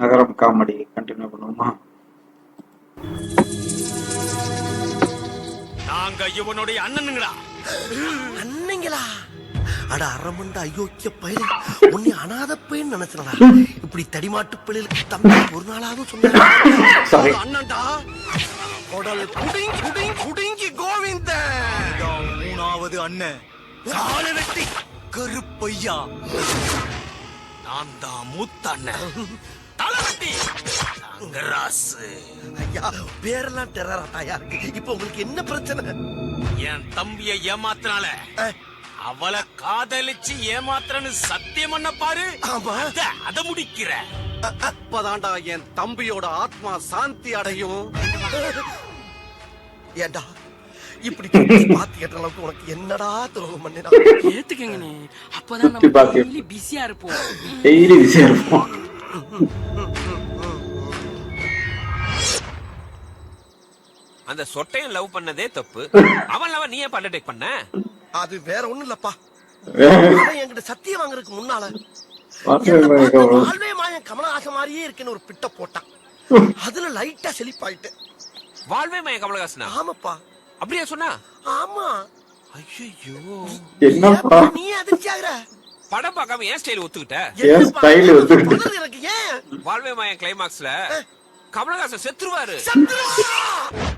நகரம் comedy continue பண்ணுவோமா? நாங்க இவனுடைய அண்ணனுங்களா? அண்ணங்களா? அட அரமண்ட அயோக்கிய பயில உன்னை அனாத பையன் நினைச்சா இப்படி தடிமாட்டு பள்ளிகளுக்கு தம்பி ஒரு நாளாவது சொன்ன அண்ணன்டா. உடல் குடிங்கி குடிங்கி குடிங்கி கோவிந்த மூணாவது அண்ணன் கால வெட்டி கருப்பையா. நான் தான் மூத்த அண்ணன் தளபதி தங்கராசு. ஐயா பேரெல்லாம் டெரராட்டாயா இருக்கு. இப்ப உங்களுக்கு என்ன பிரச்சனை? என் தம்பியை ஏமாத்தினால அவளை காதலிச்சு ஏமாத்துறன்னு சத்தியம் பண்ண பாரு. அத முடிக்கிற அப்பதான்டா என் தம்பியோட ஆத்மா சாந்தி அடையும். ஏண்டா இப்படி பாத்து கேட்ட அளவுக்கு உனக்கு என்னடா துரோகம் பண்ணினா? ஏத்துக்கங்கண்ணே, அப்பதான் நம்ம டெய்லி பிஸியா இருப்போம். அந்த சொட்டையன் லவ் பண்ணதே தப்பு. அவன் லவ் நீ ஏன் அண்டர்டேக் பண்ண? அது வேற ஒண்ணும் இல்லப்பா. என்கிட்ட சத்தியம் வாங்குறதுக்கு முன்னால வாழ்வே மாயன் கமலஹாசன் மாதிரியே இருக்குன்னு ஒரு பிட்ட போட்டான். அதுல லைட்டா செழிப்பாயிட்டு. வாழ்வே மாயன் கமலஹாசனா? ஆமாப்பா. அப்படியா சொன்னா? ஆமா. ஐயோ என்னப்பா நீ அதிர்ச்சி ஆகுற? படம் பார்க்காம ஏன் ஸ்டைல் ஒத்துக்கிட்ட? ஏன் ஸ்டைல் ஒத்துக்கிட்ட? எனக்கு ஏன் வாழ்வே மாயன் கிளைமாக்ஸ்ல கமலஹாசன் செத்துருவாரு.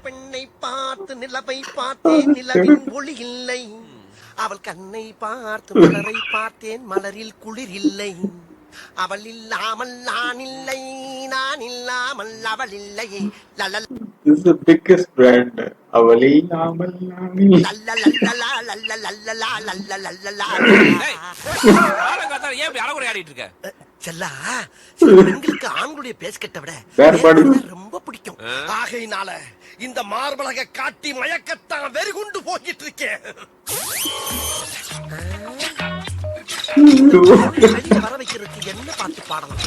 பெண்ணை பார்த்து நிலவை பார்த்தேன், நிலவின் ஒளி இல்லை. அவள் கண்ணை பார்த்து மலரை பார்த்தேன், மலரில் குளிர் இல்லை. அவள் இல்லாமல் நான் இல்லை, நான் இல்லாமல் அவள் இல்லை. This is the biggest brand. அவள் இல்லாமல் நான் இல்லை. செல்லா பெண்களுக்கு ஆண்களுடைய பேஸ்கட்ட விட ரொம்ப பிடிக்கும். ஆகையினால இந்த மார்பலக காட்டி மயக்கத்தான் வெறிகுண்டு போகிட்டு இருக்கேன். வர வைக்கிறதுக்கு என்ன பாட்டு பாடலாம்?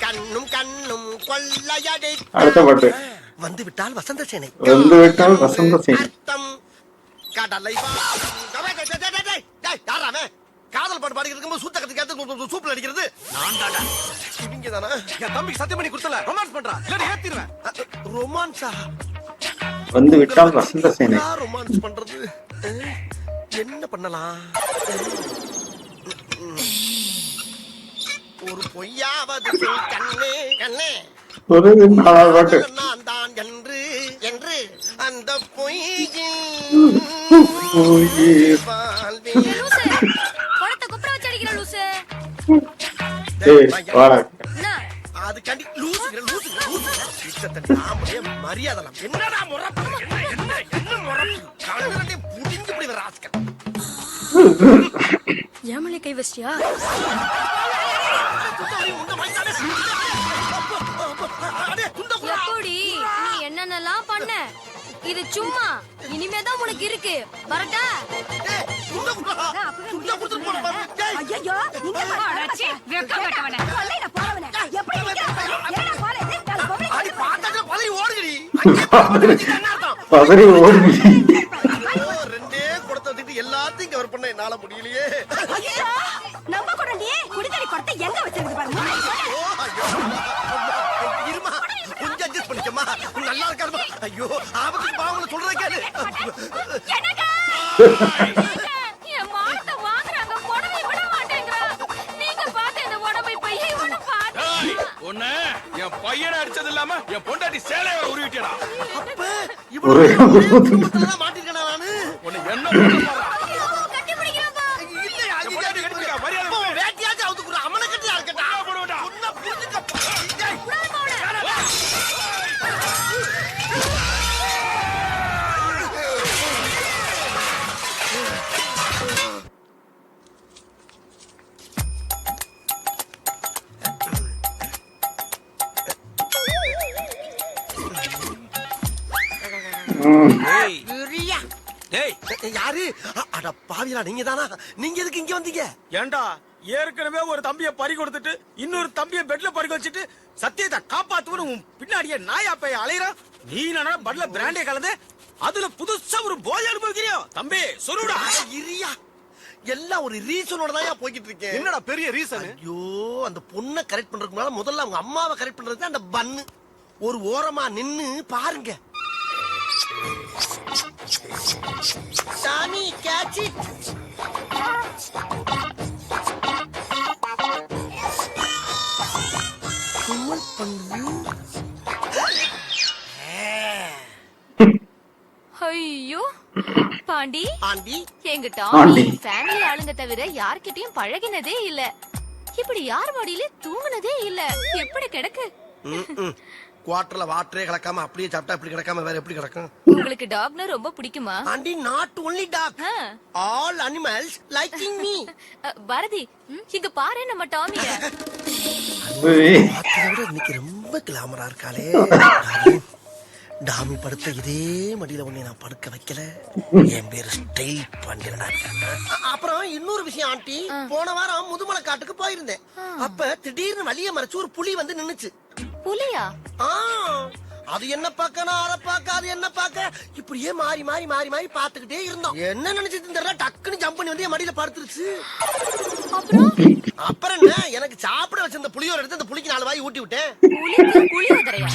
கண்ணும் கண்ணும் கொள்ளையடை. அடுத்த பாட்டு வந்து விட்டால் வசந்த சேனை. வந்து விட்டால் வசந்த சேனை. அர்த்தம் கடலை காதல் பாட்டு பாடிக்கிட்டு இருக்கும்போது சூத்த கத்தி சூப்பில் அடிக்கிறது நான் தாடா. இவங்க தானா? என் தம்பிக்கு சத்தியம் பண்ணி கொடுத்தல ரொமான்ஸ் பண்றா இல்ல ஏத்திடுவேன். ரொமான்ஸா? வந்து விட்டால் வசந்த சேனை. ரொமான்ஸ் பண்றது என்ன பண்ணலாம்? ஒரு பொய்யாவது கண்ணே கண்ணே ஒரு நாலு பாட்டு. நான் தான் என்று என்று அந்த பொய்யில் அது கண்டி மரியாதை என்னடா முறப்பு? என்ன முறப்பு? கண்ணு புடிஞ்சு இப்படி வர ஆஸ்கர் ஏமலே கை வச்சியா? எப்படி நீ என்னென்னலாம் பண்ண? இது சும்மா, இனிமேதான் உனக்கு இருக்கு. வரட்டா? ரெண்டே கொடுத்து எல்லாத்தையும் கவர் பண்ண என்னால முடியலையே. நம்ம கூட நீ குடிதடி கொடுத்த எங்க வச்சிருக்கு பாருங்க. இருமா கொஞ்சம் அட்ஜஸ்ட் பண்ணிக்கமா. நல்லா இருக்காருமா. ஐயோ ஆபத்துக்கு பாவங்களை சொல்றதே கேளு. என் மாட்ட வாங்குறாங்க, புடவை விட மாட்டேங்கிறா. நீங்க பார்த்த இந்த புடவை பையை இவனு பார்த்து ஒண்ணு என் பையனை அடிச்சது இல்லாம என் பொண்டாட்டி சேலைய உருவிட்டா. அப்ப இவ்வளவு மாட்டிருக்கேன் நானு. உன்னை என்ன பண்ண கட்டி பிடிக்கிறப்பா. இல்லையா வேட்டியாச்சும் அவுத்துக்குற அம்மனை கட்டி இருக்கட்டா. சொன்ன புரிஞ்சுக்கப்பா. யாரு? அட பாவியா நீங்க தானா? நீங்க எதுக்கு இங்க வந்தீங்க? ஏண்டா ஏற்கனவே ஒரு தம்பிய பறி கொடுத்துட்டு இன்னொரு தம்பிய பெட்ல பறி வச்சுட்டு சத்தியத்தை காப்பாத்துவனு பின்னாடியே நாயா போய் அலையறான். நீ என்ன பட்ல பிராண்டே கலந்து அதுல புதுசா ஒரு போதை அனுபவிக்கிறியோ? தம்பி சொல்லுடா. இரியா எல்லாம் ஒரு ரீசனோட தான் போய்கிட்டு இருக்கேன். என்னடா பெரிய ரீசன்? ஐயோ, அந்த பொண்ணை கரெக்ட் பண்றதுக்கு முன்னால முதல்ல அவங்க அம்மாவை கரெக்ட் பண்றது அந்த பன்னு. ஒரு ஓரமா நின்னு பாருங்க. சாமி கேட்ச் இட். கும்மல் பண்ணுது. ஐயோ பாண்டி, ஆண்டி எங்க ஆண்டி. டாமி ஃபேமிலி ஆளுங்க தவிர யார்கிட்டயும் பழகினதே இல்ல. இப்படி யார் மடியில தூங்குனதே இல்ல. எப்படி கிடக்கு? குவார்டர்ல வாட்டரே கலக்காம அப்படியே சாப்பிட்டா இப்படி கிடக்காம வேற எப்படி கிடக்கும்? உங்களுக்கு டாக்னா ரொம்ப பிடிக்குமா? Aunty, not only dog, ah. All animals liking me. Bharathi, இங்க பாரு நம்ம டாமிய. அதை விட இன்னைக்கு ரொம்ப கிளாமரா இருக்காளே. டாமி படுத்த இதே மடியில உன்னை நான் படுக்க வைக்கல. என் பேரு ஸ்டைல் பாண்டியனடா. அப்புறம் இன்னொரு விஷயம் ஆண்டி, போன வாரம் முதுமலை காட்டுக்கு போயிருந்தேன். அப்ப திடீர்னு வழிய மறைச்சு ஒரு புலி வந்து நின்னுச்சு. புலியா? ஆ, அது என்ன பார்க்க, நான் அதை பார்க்க, அது என்ன பார்க்க, இப்படியே மாறி மாறி மாறி மாறி பார்த்துக்கிட்டே இருந்தோம். என்ன நினைச்சிட்டு தெரியல, டக்குன்னு ஜம்ப் பண்ணி வந்து என் மடியில படுத்துருச்சு. அப்புறம் என்ன, எனக்கு சாப்பிட வச்சிருந்த புளியோர எடுத்து அந்த புளிக்கு 4 வாய் ஊட்டி விட்டேன். புலி உதரையா?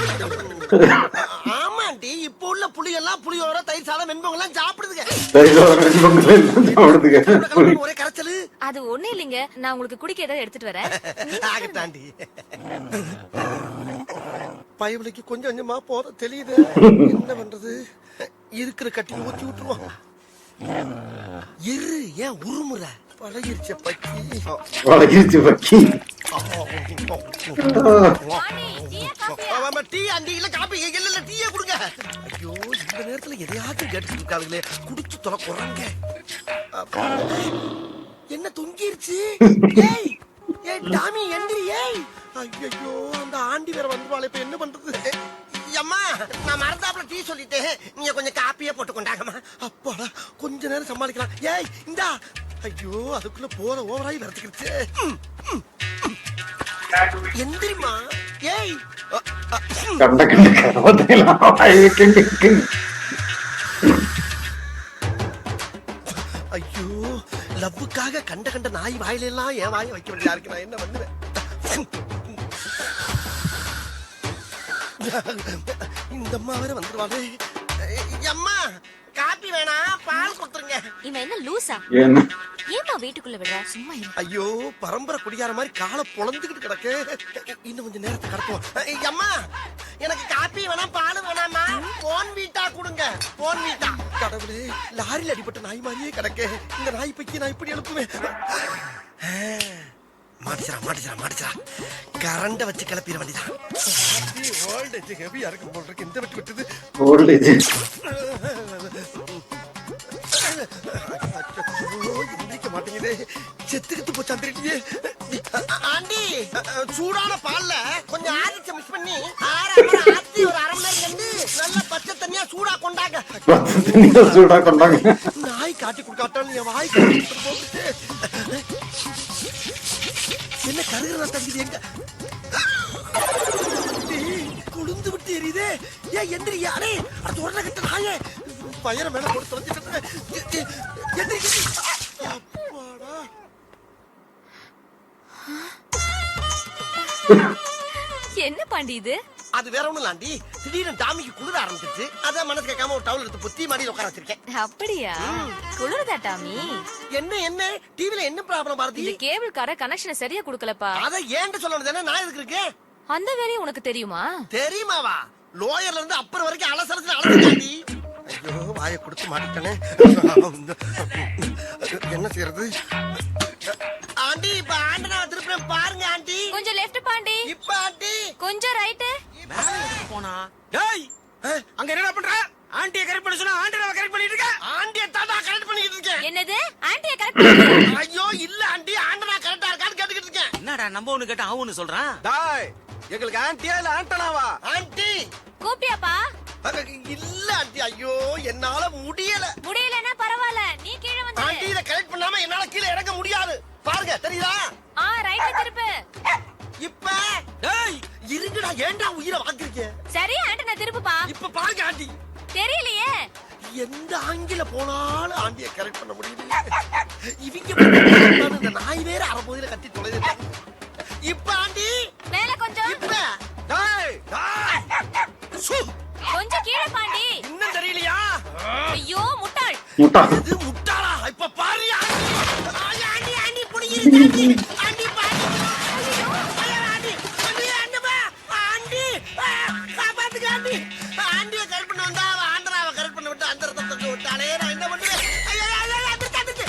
ஆமா ஆண்டி, இப்ப உள்ள புளி எல்லாம் புளியோர, தயிர் சாதம், வெண்பொங்கல் எல்லாம் சாப்பிடுதுங்க. ஒரே கரைச்சலு. அது ஒண்ணு இல்லைங்க, நான் உங்களுக்கு குடிக்க ஏதாவது எடுத்துட்டு வரேன். ஆகட்டாண்டி. பயவலிக்கு கொஞ்சம் கொஞ்சமா போத தெரியுது. என்ன பண்றது, இருக்கிற கட்டி ஊத்தி விட்டுருவோம். இரு, ஏன் உருமுற? பழகிருச்ச பக்கி. டீ ஆண்டி, இல்ல காப்பி, இல்ல டீயே கொடுங்க. ஐயோ, இந்த நேரத்துல எதையாச்சும் கேட்டுட்டு இருக்காங்களே, குடிச்சு தொலை குறாங்க. என்ன தொங்கிருச்சு? ஏய் ஏய் டாமி, எந்திரி. ஏய், ஐயோ, அந்த ஆண்டி வேற வந்துவாளே, இப்ப என்ன பண்றது? அம்மா, நான் மறந்தாப்புல டீ சொல்லிட்டேன், நீங்க கொஞ்சம் காப்பியே போட்டு கொண்டாங்கம்மா. அப்பாடா, கொஞ்ச நேரம் சமாளிக்கலாம். ஏய், இந்தா. ஐயோ, அதுக்குள்ள போற ஓவராய் வரத்துக்கிடுச்சு. எந்திரிமா. ஏய், ஐயோ, லவ்வுக்காக கண்ட கண்ட நாய் வாயில எல்லாம் என் வாயை வைக்க வேண்டியதா இருக்கு. நான் என்ன பண்ணுவேன்? இந்த அம்மா வேற வந்துருவாளே. அம்மா, காப்பி வேணாம், பால் கொடுத்துருங்க. இவன் என்ன லூசா? ஏமா வீட்டுக்குள்ள விடுற? சும்மா இரு. ஐயோ, பரம்பரை குடியார மாதிரி காலை பொழந்துகிட்டு கிடக்கு. இன்னும் கொஞ்சம் நேரத்தை கடத்துவோம். அம்மா, எனக்கு காப்பி வேணாம், பால் வேணாமா, போன் வீட்டா கொடுங்க. போன் வீட்டா. கடவுளே, லாரியில் அடிபட்ட நாய் மாதிரியே கிடக்கு. இந்த நாய் பைக்கி நான் இப்படி எழுப்புவேன். மாட்டிச்சா கரண்ட வச்சு கிளப்பிட வேண்டியதான். ஓல்டேஜ் ஹெவியா இருக்கும் போல் இருக்கு. இந்த வெட்டு விட்டுது. எந்திரிக்க மாட்டேங்குது. செத்துக்கிட்டு போச்சு அந்த ஆண்டி. சூடான பால்ல கொஞ்சம் ஆதிச்ச மிக்ஸ் பண்ணி ஆத்தி ஒரு 1/2 மணி நேரம் கண்டு நல்ல பச்சை தண்ணியா சூடா கொண்டாங்க. நாய் காட்டி கொடுக்காட்டாலும் என் வாய் போட்டு என்ன கருகிறதா தங்குது? எங்க குளிந்து விட்டு எரியுதே. ஏன் எந்திரி, யாரே அது உடனே கிட்ட நாயே பயிர மேல போட்டு தொலைஞ்சிட்டு. என்ன பாண்டி இது? அது வேற ஒண்ணும் இல்லாண்டி, திடீர்னு டாமிக்கு குளிர ஆரம்பிச்சிருச்சு. அதான் மனசு கேட்காம ஒரு டவுல் எடுத்து புத்தி மாடியில் உட்கார வச்சிருக்கேன். அப்படியா? குளிருதா டாமி? என்ன டிவில என்ன ப்ராப்ளம் பாரதி? இந்த கேபிள் கார கனெக்ஷனை சரியா குடுக்கலப்பா. அத ஏன்ட்டு சொல்லணும் தானே, நான் எதுக்கு இருக்கேன்? அந்த வேலையும் உனக்கு தெரியுமா? தெரியுமாவா? லோயர்ல இருந்து அப்பர் வரைக்கும் அலசலத்துல அலசிட்டாண்டி. ஐயோ, வாயை கொடுத்து மாட்டிட்டனே. என்ன செய்யறது? ஆண்டி, இப்ப ஆண்டனா திருப்பி பாருங்க ஆண்டி. கொஞ்சம் லெஃப்ட் பாண்டி. இப்ப ஆண்டி கொஞ்சம் ரைட். போனா டேய், அங்க என்ன பண்ற? ஆண்டியை கரெக்ட் பண்ண சொன்னா ஆண்டனாவை கரெக்ட் பண்ணிட்டு இருக்க. ஆண்டியை தாத்தா கரெக்ட் பண்ணிட்டு இருக்கேன். என்னது? ஆண்டியை கரெக்ட் பண்ணு. ஐயோ, இல்ல ஆண்டி, ஆண்டனா கரெக்டா இருக்கான்னு கேட்டுக்கிட்டு இருக்கேன். என்னடா நம்ம ஒண்ணு கேட்டா அவனு சொல்றான். டேய், எங்களுக்கு ஆண்டியா இல்ல ஆண்டனாவா? ஆண்டி கூப்பிட்டியாப்பா? இல்ல ஆண்டி, ஐயோ என்னால முடியலன்னா பரவாயில்ல, நீ கீழே வந்து. ஆண்டி, இத கரெக்ட் பண்ணாம என்னால கீழே இறங்க முடியாது. பாருங்க, தெரியுதா? ரைட் திருப்பு. இப்ப டேய், இருங்கடா, ஏன்டா உயிரை வாங்குறீங்க? சரி, ஆண்டனா திருப்புப்பா. இப்ப பாருங்க ஆண்டி. தெரியலையே. எந்த ஆங்கில போனாலும் ஆண்டியை கரெக்ட் பண்ண முடியல. இவங்க இந்த நாய் வேற அரை பகுதியில கட்டி தொலைது. இப்ப ஆண்டி மேல கொஞ்சம் இப்ப டேய், டேய். சு, கொஞ்சம் கீழே பாண்டி. இன்னும் தெரியலையா? ஐயோ முட்டாள். முட்டாள். இது முட்டாளா? இப்ப பாரு ஆண்டி. ஆண்டி ஆண்டி புடிங்கிருச்சு ஆண்டி. ஆண்டி பாரு. ஐயோ, ஆண்டி. ஆண்டி ஆண்டமா. ஆண்டி. காப்பாத்துங்க ஆண்டி. ஆண்டியை கரெக்ட் பண்ண வந்தா அவ ஆண்டராவை கரெக்ட் பண்ண விட்டு அந்த ரத்தத்தை தொட்டு விட்டாளே. நான் என்ன பண்ணுவேன்? ஐயோ ஐயோ வந்துச்சு வந்துச்சு.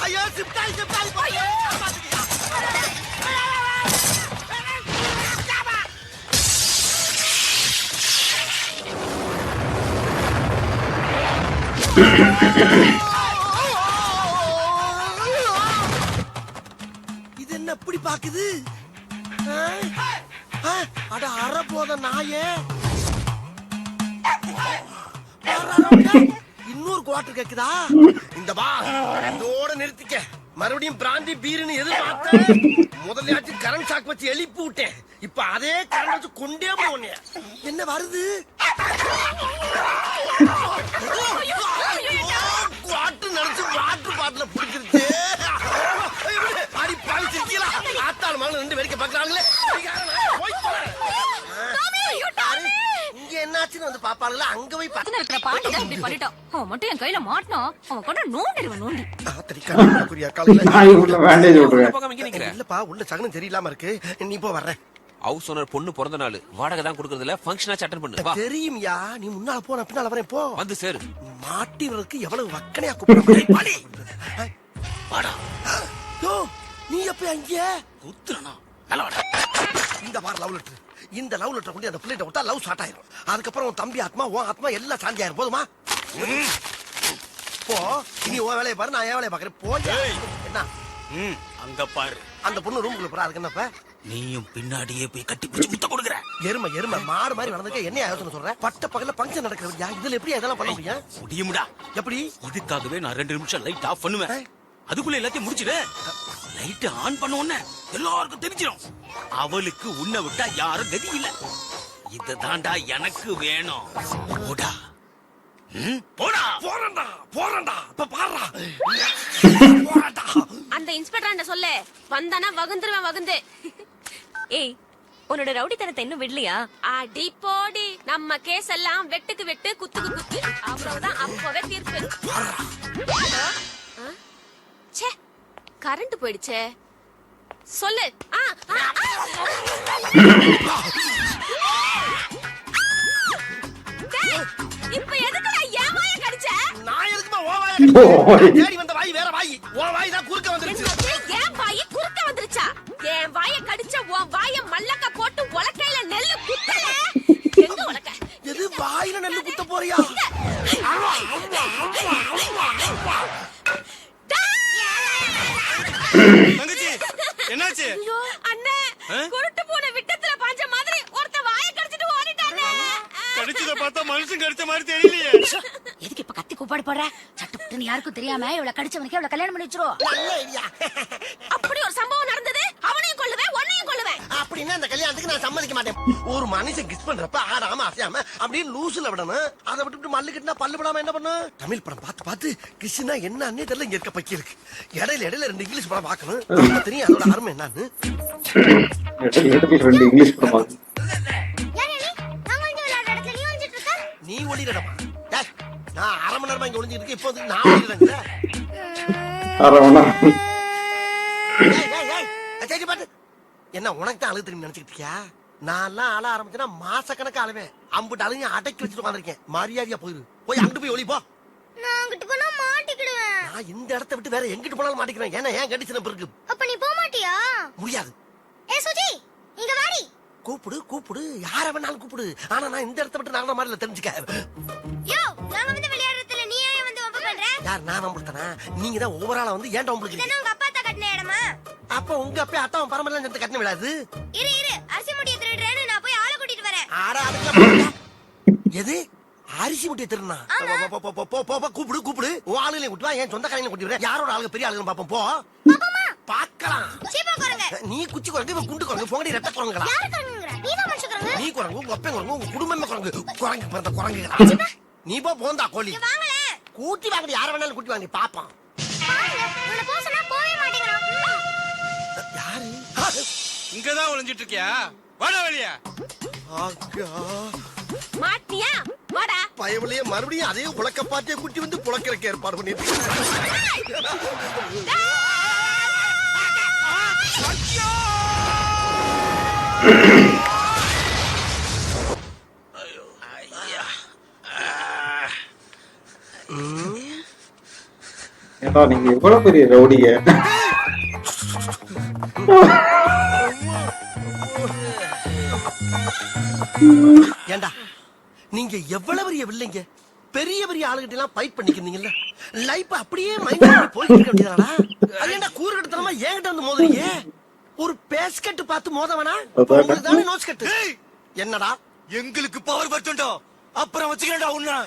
ஐயோ சிப்டாய் சிப்டாய். ஐயோ காப்பாத்துங்க. இது என்ன எப்படி பாக்குது? அட அற போத நாயே. இன்னொரு குவார்டர் கேக்குதா? இந்த பா இதோட நிறுத்திக்க. மறுபடியும் பிராந்தி பீருன்னு எதிர்பார்த்தேன். முதலையாச்சும் கரண்ட் ஷாக் வச்சு எழுப்பி விட்டேன். இப்ப அதே கரண்ட் வச்சு கொண்டே போனே. என்ன வருது? குவார்டர் நினைச்சு வாட்டர் பாட்டில பிடிச்சிருச்சு. அடி பாவி சிரிக்கலாம். ஆத்தாள் மகன் ரெண்டு வேடிக்கை பாக்குறாங்களே. இங்க என்னாச்சுன்னு வந்து பாப்பாங்களா? அங்க போய் இருக்கிற பாண்டி தான் இப்படி பண்ணிட்டான். அவன் மட்டும் என் கையில மாட்டினான். அவன் கொண்டு நோண்டிடுவன் நோண்டி. நாய் உள்ள பேண்டேஜ் விட்டுருவேன். போகாம இங்க நிக்கிற. இல்லப்பா உள்ள சகனம் சரியில்லாம இருக்கு. நீ போ வர்றேன். ஹவுஸ் ஓனர் பொண்ணு பிறந்த நாள் வாடகை தான் கொடுக்கறது இல்ல, ஃபங்க்ஷனாச்சு அட்டெண்ட் பண்ணு. வா தெரியும்யா, நீ முன்னால போ, நான் பின்னால வரேன். போ வந்து சேரு. மாட்டிவருக்கு எவ்வளவு வக்கனையா கூப்பிடுறாங்க. வாடா. யோ நீ எப்ப அங்க குத்துறனா நல்லா வாடா. இந்த வார லவ் லெட்டர். இந்த லவ் லெட்டர் கொண்டு அந்த பிள்ளைகிட்ட விட்டா லவ் ஸ்டார்ட் ஆயிரும். அதுக்கப்புறம் உன் தம்பி ஆத்மா உன் ஆத்மா எல்லாம் சாந்தி ஆயிரும். போதுமா? போ. நீ உன் வேலையை பாரு, நான் என் வேலையை பாக்குறேன். போ. என்ன அங்க பாரு. அந்த பொண்ணு ரூமுக்குள்ள போறா. அதுக்கு என்னப்ப? நீயும் பின்னாடியே போய் கட்டி பிடிச்சு முத்த கொடுக்குற. எருமை எருமை மாடு மாதிரி வளர்ந்துக்க. என்ன யோசனை சொல்ற? பட்ட பகல்ல பங்கன் நடக்கிறவங்க இதுல எப்படி அதெல்லாம் பண்ண முடியும்? முடியுமுடா. எப்படி? இதுக்காகவே நான் 2 நிமிஷம் லைட் ஆஃப் பண்ணுவேன். அதுக்குள்ள எல்லாத்தையும் முடிச்சிடு. லைட் ஆன் பண்ண உடனே எல்லாருக்கும் தெரிஞ்சிடும். அவளுக்கு உன்னை விட்டா யாரும் கதி இல்ல. இதுதான்டா எனக்கு வேணும். போடா. போடா. போறண்டா போறண்டா. இப்ப பாடுறா. போறண்டா. அந்த இன்ஸ்பெக்டர் சொல்லு வந்தானா வகுந்துருவேன் வகுந்து. ஏய் உன்னோட ரவுடித்தனத்தை இன்னும் விடலையா? அடி போடி. நம்ம கேஸ் எல்லாம் வெட்டுக்கு வெட்டு குத்துக்கு குத்து. அவ்வளவுதான். அப்பவே தீர்ப்பு. ஹலோ? ச்சே கரண்ட் போயிடுச்சே. சொல்லு. இப்ப எதுக்குடா என் வாயை கடிச்ச? நான் எதுக்குமா ஓ வாயை கடிச்சேன்? தேடி வந்த வாய் வேற வாய். ஓ வாய் தான் குறுக்க வந்துருச்சு. என் வாயை குறுக்க வந்துருச்சா? என் வாயை கடிச்ச உன் வாயை மல்லக்க போட்டு உலக்கையில நெல்லு குத்தல. எங்க உலக்க? எது வாயில நெல்லு குத்த போறியா? தங்கச்சி என்னாச்சு? அண்ணே குருட்டு போன விட்டத்துல பாஞ்ச மாதிரி ஒருத்த வாயை கடிச்சிட்டு ஓடிட்டானே. கடிச்சத பார்த்தா மனுஷன் கடிச்ச மாதிரி தெரியலையே. எதுக்கு இப்ப கத்தி கூப்பாடு போடுற? சட்டுப்புட்டுன்னு யாருக்கும் தெரியாம இவள கடிச்சவனுக்கு இவள கல்யாணம் பண்ணி வச்சிருவோம். நல்ல ஐடியா. அப்படி ஒரு சம்பவம் நடந்தது. அவனையும் கொல்லுவேன் உன்னையும் கொல்லுவேன். அப்படின்னா அந்த கல்யாணத்துக்கு நான் சம்மதிக்க மாட்டேன். ஒரு மனுஷன் கிஸ் பண்றப்ப ஆடாம அசையாம அப்படியே லூசுல விடணும். அதை விட்டுட்டு மல்லு கிட்டா பல்லு படாம என்ன பண்ணும்? தமிழ் படம் பார்த்து பார்த்து கிஸ்னா என்னன்னே தெரியல. இங்க இருக்க பக்கி இருக்கு. இடையில 2 இங்கிலீஷ் படம் பார்க்கணும். அப்ப தெரியும் அதோட அருமை என்னன்னு. இடையில 2 இங்கிலீஷ் படம் பார்க்கணும். நீ ஒளிரடமா? நான் 1/2 மணி நேரமா இங்க ஒளிஞ்சிட்டு இருக்கேன். இப்போ வந்து நான் ஒளிரேன். சரி பாட்டு. என்ன உனக்கு தான் அழுது தெரியும் நினைச்சுக்கிட்டு இருக்கியா? நான்லாம் அழ ஆரம்பிச்சேன்னா மாசக்கணக்கா அழுவேன். அம்புட்டு அழுங்க அடக்கி வச்சுட்டு உட்காந்துருக்கேன். மரியாதையா போயிரு. போய் அங்கிட்டு போய் ஒளி போ. நான் அங்கிட்டு போனா மாட்டிக்கிடுவேன். நான் இந்த இடத்த விட்டு வேற எங்கிட்டு போனாலும் மாட்டிக்கிறேன். ஏன்னா ஏன் கண்டிஷன் இருக்கு. அப்ப நீ போக மாட்டியா? முடியாது. ஏ சுஜி இங்க வாடி. கூப்பிடு கூப்பிடு. யார வேணாலும் கூப்பிடு. ஆனா நான் இந்த இடத்த விட்டு நாங்க மாதிரி தெரிஞ்சுக்க. யோ நாங்க வந்து விளையாடுறதுல நீ ஏன் வந்து வம்பு பண்ற? யார் நான் வம்புடுத்தனா? நீங்க தான் ஓவராலா வந்து ஏன்டா வம்புடுக்கீங்க? இதெல்லாம் உங்க அப்பா தான் கட்டின இடமா? அப்ப உங்க அப்பா அத்தாவும் பரம்பரையில சேர்த்து கட்டின விடாது. இரு இரு அரிசி முடிய திருடுறேன்னு நான் போய் ஆளை கூட்டிட்டு வரேன். ஆடா அதுக்கு எது அரிசி முட்டிய திருநா? கூப்பிடு கூப்பிடு. உன் ஆளுங்களையும் கூட்டு வா. என் சொந்த கடையில கூட்டி வரேன். யாரோட ஆளுங்க பெரிய ஆளுங்க பாப்போம். போ பாக்கலாம். சீப்பா குரங்க. நீ குச்சி குரங்கு, இவன் குண்டு குரங்கு. போங்கடி ரெட்ட குரங்குகளா? யார் குரங்குங்கற? நீ தான் மனுஷ குரங்கு. நீ குரங்கு, உங்க அப்பன் குரங்கு, உங்க குடும்பமே குரங்கு. குரங்கு பிறந்த குரங்குகளா? நீ போ போந்தா கோழி. வாங்களே. கூட்டி வாங்கடி, யார வேணாலும் கூட்டி வாங்கடி பாப்போம். யாரு? இங்கதான் ஒளிஞ்சிட்டு இருக்கியா? வாடா வெளியா. ஆகா, மாட்டியா வாடா. பயவுலயே மறுபடியும் அதே உலக்க பாட்டிய கூட்டி வந்து புலக்கறக்கு ஏற்பாடு பண்ணிட்டு. ஏன்னா நீங்க எவ்வளவு பெரிய ரவுடிங்க. ஏண்டா நீங்க எவ்வளவு பெரிய வில்லைங்க, பெரிய பெரிய ஆளுகிட்ட எல்லாம் ஃபைட் பண்ணிக்கிறீங்கல்ல, லைஃப் அப்படியே மைண்ட் பண்ணி போயிட்டு இருக்க வேண்டியதாடா. அது ஏண்டா கூறு கட்டத்தனமா ஏன்கிட்ட வந்து மோதுறீங்க? ஒரு பேஸ்கட் பார்த்து மோதவனா? உங்களுக்கு தானே நோஸ் கட்டு. என்னடா எங்களுக்கு பவர் பட்டுண்டோ, அப்புறம் வச்சுக்கிறேன்டா உன்ன.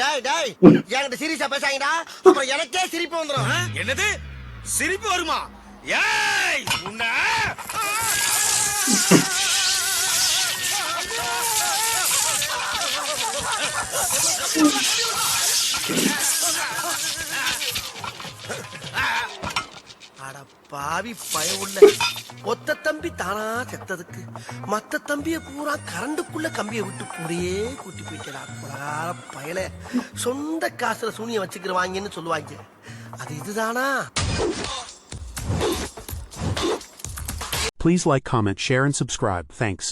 டேய் டேய், என்கிட்ட சீரியஸா பேசாங்கடா, அப்புறம் எனக்கே சிரிப்பு வந்துரும். என்னது சிரிப்பு வருமா? ஏய் உன்ன. அட பாவி பயவுள்ள, ஒத்த தம்பி தானா செத்ததுக்கு மத்த தம்பிய பூரா கரண்டுக்குள்ள கம்பிய விட்டு கூடயே கூட்டி போயிட்டா. குலகார பயல, சொந்த காசுல சூனிய வச்சுக்கிறவாங்கன்னு சொல்லுவாங்க, அது இதுதானா? Please like, comment, share and subscribe. Thanks.